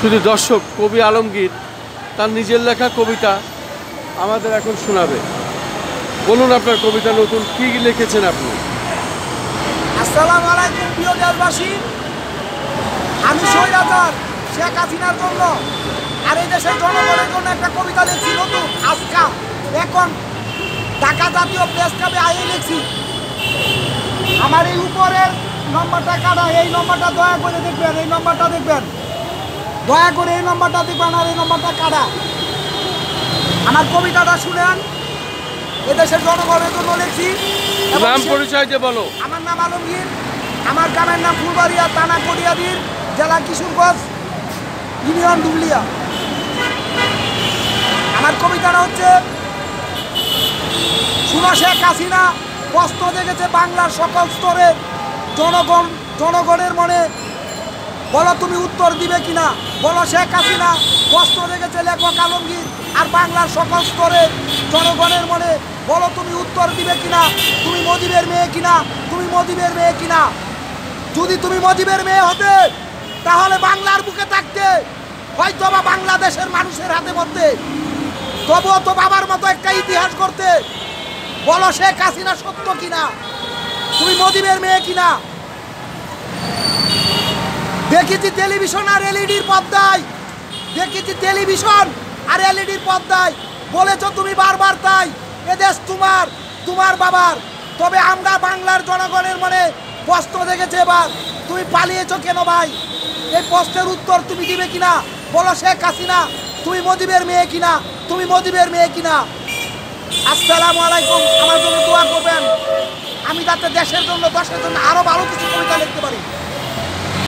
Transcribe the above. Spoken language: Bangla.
শুধু দর্শক, কবি আলমগীর তার নিজের লেখা কবিতা আমাদের এখন শোনাবে। বলুন আপনার কবিতা নতুন কি লিখেছেন আপনি? আসসালামু আলাইকুম প্রিয় দেশবাসী। আমি স্বৈরাচার শেখ হাসিনার জন্য আর এই দেশের জনগণের জন্য একটা কবিতা লিখছি নতুন আজকা। এখন ঢাকা জাতীয় প্রেস ক্লাবে আইয়ে লিখছি। আমার এই উপরের নম্বরটা কাটা, এই নম্বরটা দয়া করে দেখবেন, এই নম্বরটা দেখবেন, দয়া করে এই নম্বরটা দেখবেন আর এই নম্বরটা কাটা। আমার কবিতাটা শুনেন, এদেশের জনগণের জন্য লিখছি। নাম পরিচয় দিয়ে বলো। আমার নাম আলমগীর, আমার গ্রামের নাম ফুলবাড়িয়া, থানা কটিয়াদীর, জেলা কিশোরগঞ্জ, ইউনিয়ন দুবলিয়া। আমার কবিতাটা হচ্ছে, শুনো শেখ হাসিনা প্রশ্ন জেগেছে বাংলার সকল স্তরে, জনগণের মনে, বলো তুমি উত্তর দিবে কিনা। বলো শেখ হাসিনা প্রশ্ন জেগেছে লেখক আলমগীর আর বাংলার সকল স্তরে জনগণের মনে, বলো তুমি উত্তর দিবে কিনা। তুমি মুজিবের মেয়ে কিনা, তুমি মুজিবের মেয়ে কিনা। যদি তুমি মুজিবের মেয়ে হতে তাহলে বাংলার বুকে থাকতে, হয়তো বা বাংলাদেশের মানুষের হাতে মরতে, তবুও তো বাবার মতো একটা ইতিহাস করতে। বলো শেখ হাসিনা সত্য কিনা, তুমি মুজিবের মেয়ে কিনা। দেখেছি টেলিভিশন আর এলইডির পর্দায়, দেখেছি টেলিভিশন আর এলইডির পর্দায়, বলেছ তুমি বারবার তাই এদেশ তোমার, তোমার বাবার। তবে আমরা বাংলার জনগণের মনে প্রশ্ন জেগেছে এবার, তুমি পালিয়েছ কেন ভাই। এই প্রশ্নের উত্তর তুমি দিবে কিনা। বলো শেখ হাসিনা তুমি মুজিবের মেয়ে কিনা, তুমি মুজিবের মেয়ে কিনা। আসসালামু আলাইকুম। আমার জন্য দোয়া করবেন, আমি যাতে দেশের জন্য, দেশের জন্য আরো ভালো কিছু কবিতা লিখতে পারি।